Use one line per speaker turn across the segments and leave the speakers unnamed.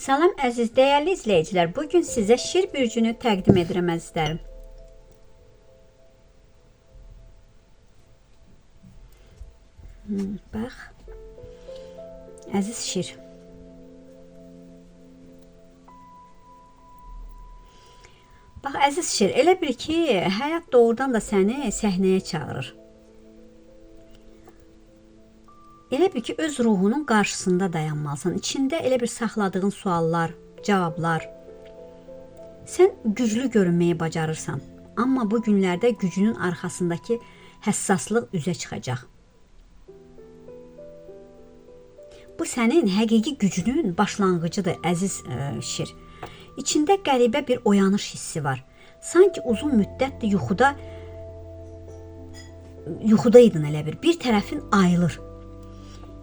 Salam əziz, dəyərli izləyicilər. Bugün sizə şir bürcünü təqdim edirəm əzizlərim. Bax, əziz şir. Bax, əziz şir, elə bil ki, həyat doğrudan da səni səhnəyə çağırır. Elə bil ki, öz ruhunun qarşısında dayanmalısan. İçində elə bir saxladığın suallar, cavablar. Sən güclü görünməyi bacarırsan. Amma bu günlərdə gücünün arxasındakı həssaslıq üzə çıxacaq. Bu sənin həqiqi gücünün başlanğıcıdır, əziz şir. İçində qəribə bir oyanış hissi var. Sanki uzun müddətdir yuxudaydın elə bir. Bir tərəfin ayılır.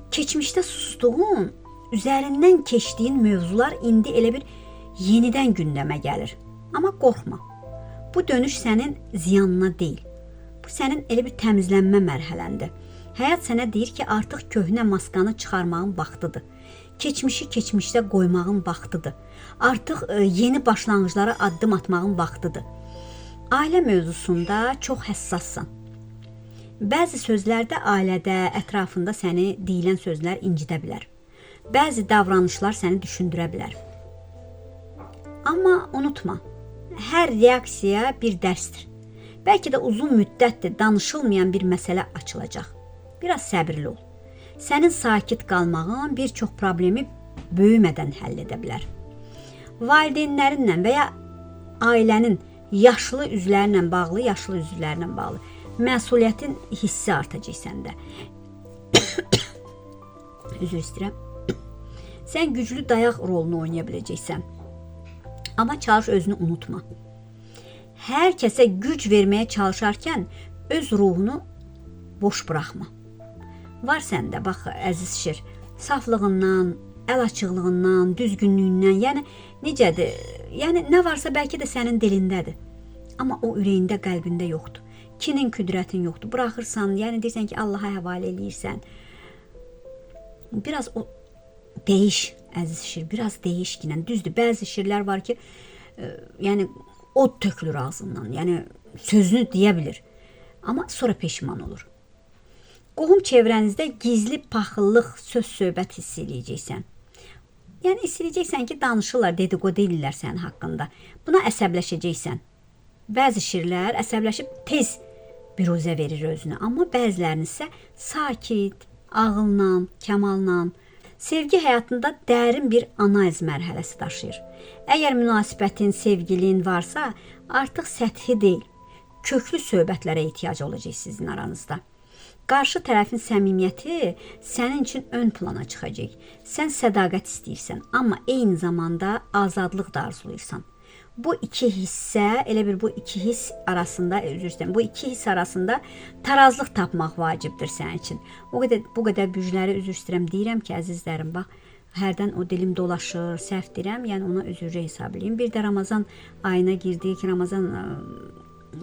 Keçmişdə sustuğun, üzərindən keçdiyin mövzular indi elə bir yenidən gündəmə gəlir. Amma qorxma. Bu dönüş sənin ziyanına deyil. Bu sənin elə bir təmizlənmə mərhələndir. Həyat sənə deyir ki, artıq köhnə maskanı çıxarmağın vaxtıdır. Keçmişi keçmişdə qoymağın vaxtıdır. Artıq yeni başlanğıclara addım atmağın vaxtıdır. Ailə mövzusunda çox həssassan. Bəzi sözlərdə ailədə, ətrafında səni deyilən sözlər incidə bilər. Bəzi davranışlar səni düşündürə bilər. Amma unutma, hər reaksiya bir dərsdir. Bəlkə də uzun müddətdir danışılmayan bir məsələ açılacaq. Biraz səbirli ol. Sənin sakit qalmağın bir çox problemi böyümədən həll edə bilər. Valideynlərinlə və ya ailənin yaşlı üzvlərlə bağlı məsuliyyətin hissi artacaq səndə. Üzr istəyirəm. Sən güclü dayaq rolunu oynaya biləcəksən. Amma çalış özünü unutma. Hər kəsə güc verməyə çalışarkən öz ruhunu boş buraxma. Var səndə, bax əziz şir, saflığından, əl açıqlığından, düzgünlüyündən, yəni necədir? Yəni nə varsa bəlkə də sənin dilindədir. Amma o ürəyində, qəlbində yoxdur. Kinin küdrətin yoxdur. Buraxırsan, yəni deyirsən ki, Allaha həvalə eləyirsən. Biraz o değiş, əziz şir, biraz değiş ki, düzdür. Bəzi şirlər var ki, yəni od tökülür ağzından, yəni sözünü deyə bilir. Amma sonra peşman olur. Qohum çevrənizdə gizli paxıllıq, söz-söhbət hiss eləyəcəksən. Yəni hiss eləyəcəksən ki, danışırlar, dedikodu edirlər sənin haqqında. Buna əsəbləşəcəksən. Bəzi şirlər əsəbləşib tez biruzə verir özünü, amma bəzilərini isə sakit, ağılla, kəmalla, sevgi həyatında dərin bir analiz mərhələsi daşıyır. Əgər münasibətin, sevgilin varsa, artıq səthi deyil, köklü söhbətlərə ehtiyac olacaq sizin aranızda. Qarşı tərəfin səmimiyyəti sənin üçün ön plana çıxacaq. Sən sədaqət istəyirsən, amma eyni zamanda azadlıq da arzulayırsan. Bu iki hissə, elə bir bu iki hiss arasında tarazlıq tapmaq vacibdir sənin üçün. Bu qədər bücləri üzr istəyirəm deyirəm ki, əzizlərim, bax, hərdən o dilim dolaşır, səhv deyirəm, yəni ona üzrə hesab edeyim. Bir də Ramazan ayına girdik, Ramazan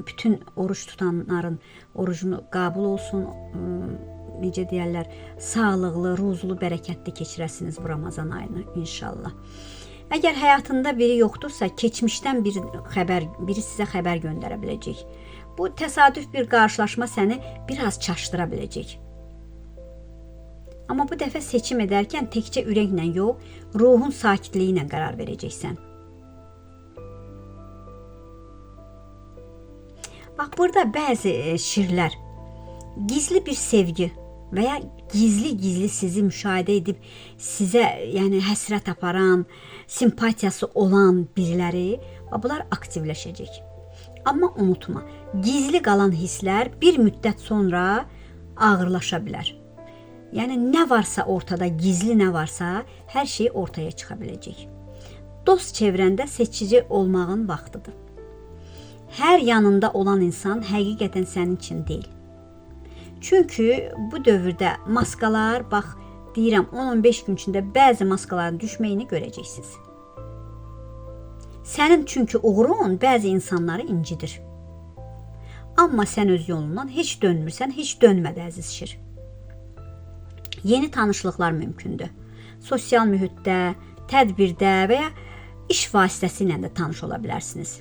bütün oruç tutanların orucunu qəbul olsun, necə deyərlər, sağlıqlı, ruzlu, bərəkətli keçirəsiniz bu Ramazan ayını inşallah. Əgər həyatında biri yoxdursa, keçmişdən biri sizə xəbər göndərə biləcək. Bu təsadüf bir qarşılaşma səni biraz çaşdıra biləcək. Amma bu dəfə seçim edərkən təkcə ürəklə yox, ruhun sakitliyi ilə qərar verəcəksən. Bax, burada bəzi şirlər gizli bir sevgi və ya gizli sizi müşahidə edib sizə yəni həsrət aparan, simpatiyası olan biriləri, bunlar aktivləşəcək. Amma unutma, gizli qalan hisslər bir müddət sonra ağırlaşa bilər. Yəni nə varsa ortada, gizli nə varsa, hər şey ortaya çıxa biləcək. Dost çevrəndə seçici olmağın vaxtıdır. Hər yanında olan insan həqiqətən sənin üçün deyil. Çünki bu dövrdə maskalar, bax, deyirəm, 10-15 gün içində bəzi maskaların düşməyini görəcəksiniz. Sənin çünki uğurun bəzi insanları incidir. Amma sən öz yolundan heç dönmürsən, heç dönmədi əziz şir. Yeni tanışlıqlar mümkündür. Sosial mühitdə, tədbirdə və ya iş vasitəsilə də tanış ola bilərsiniz.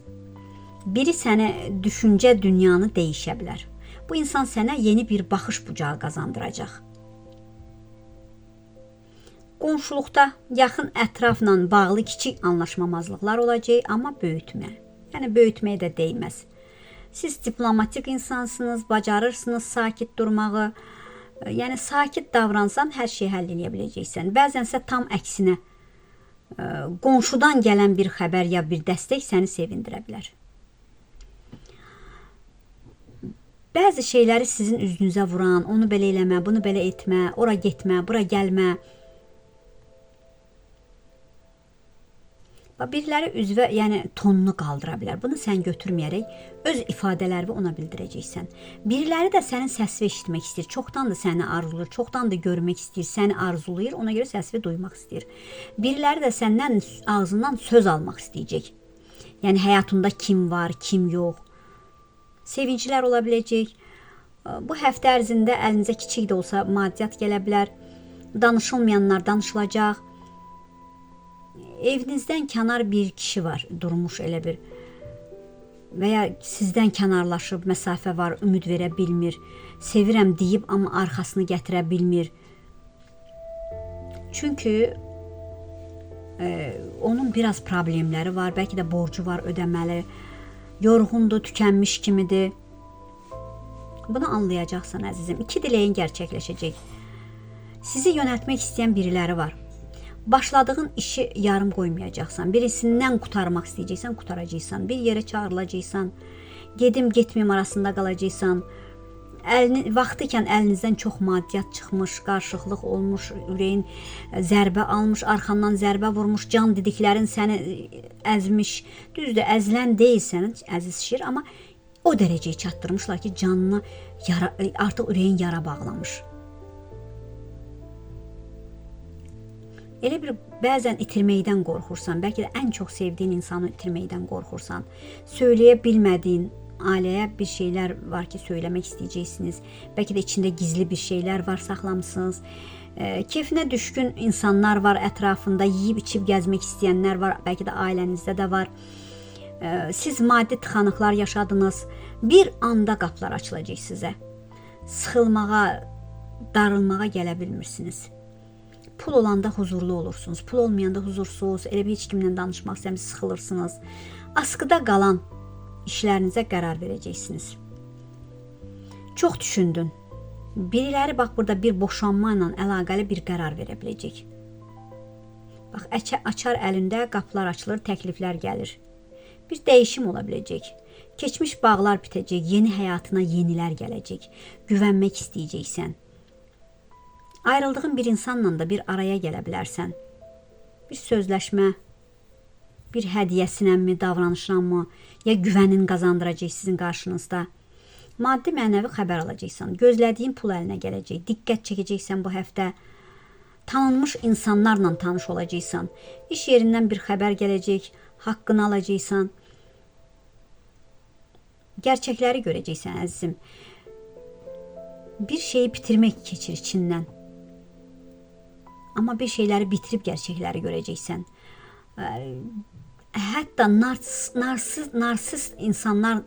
Biri səni düşüncə dünyanı dəyişə bilər. Bu insan sənə yeni bir baxış bucağı qazandıracaq. Qonşuluqda yaxın ətrafla bağlı kiçik anlaşmamazlıqlar olacaq, amma böyütmə. Yəni böyütməyə də dəyməz. Siz diplomatik insansınız, bacarırsınız sakit durmağı. Yəni sakit davransan hər şeyi həll edə biləcəksən. Bəzənsə tam əksinə qonşudan gələn bir xəbər ya bir dəstək səni sevindirə bilər. Bəzi şeyləri sizin üzünüzə vuran, onu belə eləmə, bunu belə etmə, ora getmə, bura gəlmə. Biriləri üzvə, yəni tonunu qaldıra bilər. Bunu sən götürməyərək öz ifadələrini ona bildirəcəksən. Biriləri də sənin səsini eşitmək istəyir. Çoxdandır səni arzulayır, çoxdandır görmək istəyir, səni arzulayır, ona görə səsini duymaq istəyir. Biriləri də səndən ağzından söz almaq istəyəcək. Yəni həyatında kim var, kim yox. Sevinclər ola biləcək. Bu həftə ərzində əlinizə kiçik də olsa maddiyyat gələ bilər. Danışılmayanlar danışılacaq. Evinizdən kənar bir kişi var, durmuş elə bir və ya sizdən kənarlaşıb, məsafə var, ümid verə bilmir. Sevirəm deyib, amma arxasını gətirə bilmir. Çünki onun biraz problemləri var, bəlkə də borcu var, ödəməli. Yorğundur, tükənmiş kimidir. Bunu anlayacaqsan əzizim. 2 diləyin gerçəkləşəcək. Sizi yönəltmək istəyən biriləri var. Başladığın işi yarım qoymayacaqsan. Birisindən qurtarmaq istəyəcəksən, qurtaracaqsan. Bir yerə çağırılacaqsan. Gedim, getməyim arasında qalacaqsan. Vaxtıkən əlinizdən çox maddiyyat çıxmış, qarışıqlıq olmuş, ürəyin zərbə almış, arxandan zərbə vurmuş, can dediklərin səni əzmiş. Düzdür, əzilən deyilsən, əziz şir, amma o dərəcəyə çatdırmışlar ki, canını artıq ürəyin yara bağlamış. Elə bir bəzən itirməkdən qorxursan, bəlkə də ən çox sevdiyin insanı itirməkdən qorxursan. Söyləyə bilmədiyin ailəyə bir şeylər var ki, söyləmək istəyəcəksiniz. Bəlkə də içində gizli bir şeylər var, saxlamısınız. Keyfinə düşkün insanlar var ətrafında, yeyib içib gəzmək istəyənlər var, bəlkə də ailənizdə də var. Siz maddi tıxanıqlar yaşadınız. Bir anda qapılar açılacaq sizə. Sıxılmağa, darılmağa gələ bilmirsiniz. Pul olanda huzurlu olursunuz, pul olmayanda huzursuz, elə bir heç kimlə danışmaq istəmirsiniz, sıxılırsınız. Askıda qalan işlərinizə qərar verəcəksiniz. Çox düşündün. Biriləri bax burada bir boşanma ilə əlaqəli bir qərar verə biləcək. Bax, açar əlində qapılar açılır, təkliflər gəlir. Bir dəyişim ola biləcək. Keçmiş bağlar bitəcək, yeni həyatına yenilər gələcək. Güvənmək istəyəcəksən. Ayrıldığın bir insanla da bir araya gələ bilərsən. Bir sözləşmə, bir hədiyyəsinənmi, davranışınanmı, ya güvənin qazandıracaq sizin qarşınızda. Maddi mənəvi xəbər alacaqsan, gözlədiyin pul əlinə gələcək, diqqət çəkəcəksən bu həftə. Tanınmış insanlarla tanış olacaqsan, iş yerindən bir xəbər gələcək, haqqını alacaqsan. Gerçəkləri görəcəksən əzizim. Bir şeyi bitirmək keçir içindən. Amma bir şeyləri bitirib gerçəkləri görəcəksən. Hətta narsist insanlar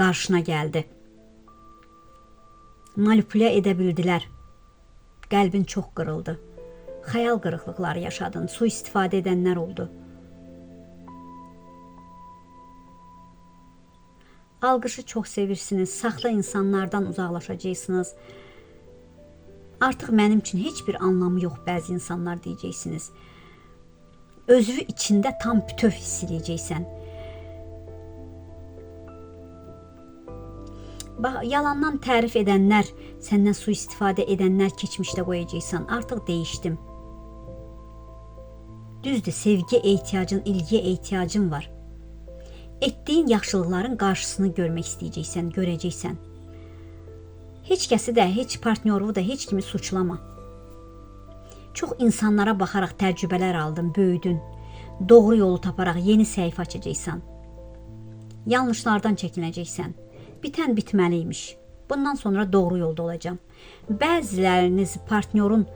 qarşına gəldi. Manipulə edə bildilər. Qəlbin çox qırıldı. Xəyal qırıqlıqları yaşadın. Sui-istifadə edənlər oldu. Alqışı çox sevirsiniz. Saxta insanlardan uzaqlaşacaqsınız. Artıq mənim üçün heç bir anlamı yox bəzi insanlar deyəcəksiniz. Özü içində tam bütöv hiss edəcəksən. Bax, yalandan tərif edənlər, səndən sui-istifadə edənlər keçmişdə qoyacaqsan. Artıq dəyişdim. Düzdür, sevgiyə ehtiyacın, ilgiyə ehtiyacın var. Etdiyin yaxşılıqların qarşısını görmək istəyəcəksən, görəcəksən. Heç kəsi də, heç partnyoru da, heç kimi suçlama. Çox insanlara baxaraq təcrübələr aldın, böyüdün. Doğru yolu taparaq yeni səhifə açacaqsan. Yanlışlardan çəkinəcəksən. Bitən bitməliymiş. Bundan sonra doğru yolda olacağım. Bəziləriniz partnyorun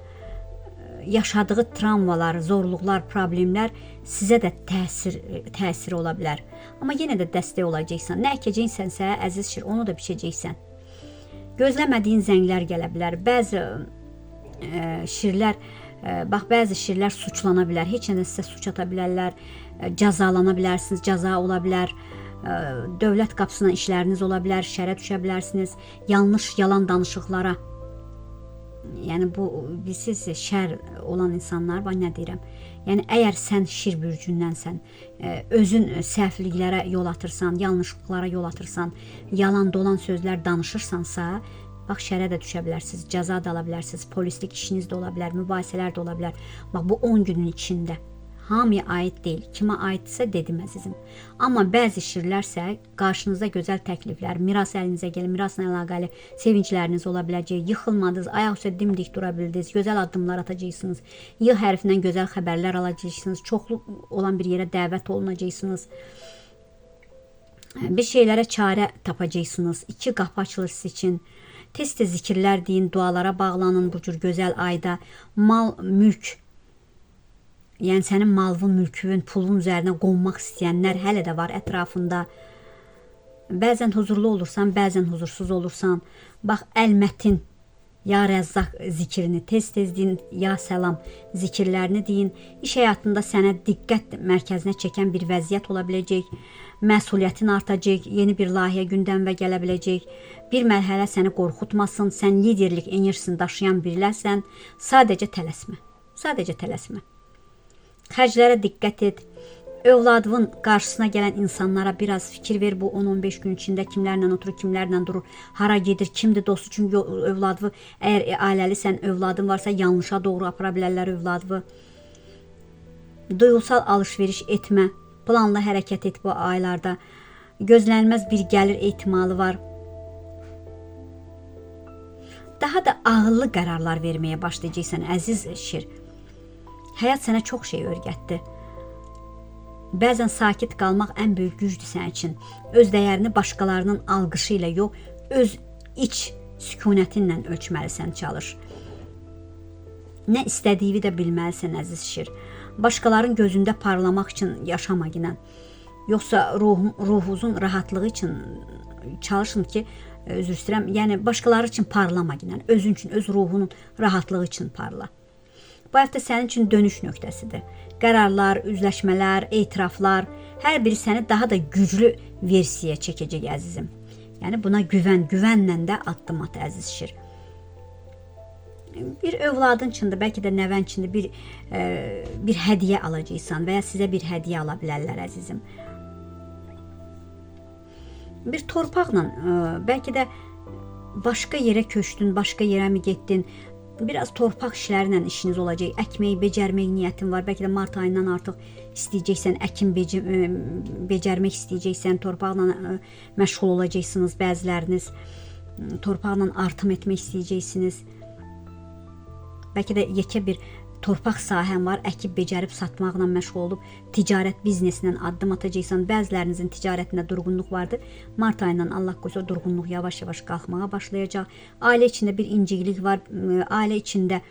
yaşadığı travmalar, zorluqlar, problemlər sizə də təsir ola bilər. Amma yenə də dəstək olacaqsan. Nə əkəcəksənsə, əziz şir, onu da biçəcəksən. Gözləmədiyin zənglər gələ bilər. Bəzi şirlər, bax, bəzi şirlər suçlana bilər. Heç nə sizə suç ata bilərlər. Cəzalana bilərsiniz, cəza ola bilər. Dövlət qapısına işləriniz ola bilər, şərə düşə bilərsiniz. Yanlış, yalan danışıqlara. Yəni bu, bilsiz, şər olan insanlar var, nə deyirəm. Yəni əgər sən şir bürcündənsən, özün səhvliklərə yol atırsan, yanlışlıqlara yol atırsan, yalan dolan sözlər danışırsansa, bax, şərə də düşə bilərsiniz, cəza da ala bilərsiniz, polislik işiniz də ola bilər, mübahisələr də ola bilər. Bax, bu 10 günün içində. Hamıya aid deyil. Kimə aiddirsə dedim əzizim. Amma bəzi şirlərsə qarşınızda gözəl təkliflər, miras əlinizə gəlir, mirasla əlaqəli sevincləriniz ola biləcək. Yıxılmadınız, ayaq üstə dimdik dura bildiniz, gözəl addımlar atacaqsınız. Y hərfindən gözəl xəbərlər alacaqsınız. Çoxlu olan bir yerə dəvət olunacaqsınız. Bir şeylərə çarə tapacaqsınız. 2 qapı açılır sizin üçün. Tez-tez zikirlər deyin, dualara bağlanın bu cür gözəl ayda. Mal, mülk, yəni sənin malvın, mülkün, pulun üzərinə qonmaq istəyənlər hələ də var ətrafında. Bəzən huzurlu olursan, bəzən huzursuz olursan. Bax, Əl-Mətin, Ya Rəzzaq zikrini tez-tez deyin, Ya Səlam zikirlərini deyin. İş həyatında sənə diqqət mərkəzinə çəkən bir vəziyyət ola biləcək. Məsuliyyətin artacaq, yeni bir layihə gündəmə gələ biləcək. Bir mərhələ səni qorxutmasın, sən liderlik enerjisini daşıyan birilərsən, sadəcə tələsmə. Sadəcə tələsmə. Xərclərə diqqət et. Övladının qarşısına gələn insanlara biraz fikir ver. Bu 10-15 gün içində kimlərlə oturur, kimlərlə durur, hara gedir, kimdir dostu. Çünki övladı, əgər ailəlisən, övladın varsa yanlışa doğru apara bilərlər övladı. Duyğusal alış-veriş etmə. Planlı hərəkət et bu aylarda. Gözlənilməz bir gəlir ehtimalı var. Daha da ağıllı qərarlar verməyə başlayacaqsan, əziz şir. Həyat sənə çox şey öyrətdi. Bəzən sakit qalmaq ən böyük gücdür sənin üçün. Öz dəyərini başqalarının alqışı ilə yox, öz iç sükunətinlə ölçməlisən, çalış. Nə istədiyini də bilməlisən, əziz şir. Başqalarının gözündə parlamaq üçün yaşama ginən. Yoxsa ruhunuzun rahatlığı üçün çalışın ki, üzr istəyirəm, yəni başqaları üçün parlama ginən. Özün üçün, öz ruhunun rahatlığı üçün parla. Bu həftə sənin üçün dönüş nöqtəsidir. Qərarlar, üzləşmələr, etiraflar, hər biri səni daha da güclü versiyaya çəkəcək, əzizim. Yəni buna güvənlə də addım at, əziz şir. Bir övladın üçün də, bəlkə də nəvən üçün də bir hədiyyə alacaqsan və ya sizə bir hədiyyə ala bilərlər, əzizim. Bir torpaqla, bəlkə də başqa yerə köçdün, başqa yerə mi getdin? Biraz torpaq işlərlə işiniz olacaq. Əkmək, becərmək niyyətin var. Bəlkə də mart ayından artıq istəyəcəksən, əkin becərmək istəyəcəksən, torpaqla məşğul olacaqsınız bəziləriniz. Torpaqla artım etmək istəyəcəksiniz. Bəlkə də yekə bir torpaq sahən var, əkib becərib satmaqla məşğul olub, ticarət biznesindən addım atacaqsan. Bəzilərinizin ticarətində durğunluq vardır. Mart ayından Allah qoysa durğunluq yavaş-yavaş qalxmağa başlayacaq. Ailə içində bir inciklik var. Ailə içində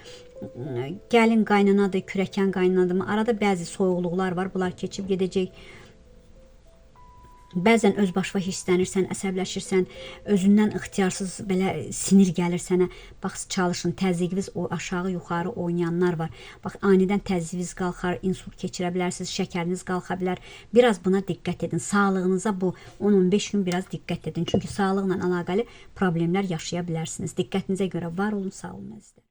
gəlin qaynanadır, kürəkən qaynanadır. Arada bəzi soyuqluqlar var. Bunlar keçib gedəcək. Bəzən özbaşva hisslənirsən, əsəbləşirsən, özündən ixtiyarsız belə sinir gəlir sənə. Bax, çalışın, təzyiqiniz aşağı-yuxarı oynayanlar var. Bax, anidən təzyiqiniz qalxar, insult keçirə bilərsiniz, şəkəriniz qalxa bilər. Biraz buna diqqət edin. Sağlığınıza bu 10-15 gün biraz diqqət edin. Çünki sağlıqla əlaqəli problemlər yaşaya bilərsiniz. Diqqətinizə görə var olun, sağ olun əzizlər.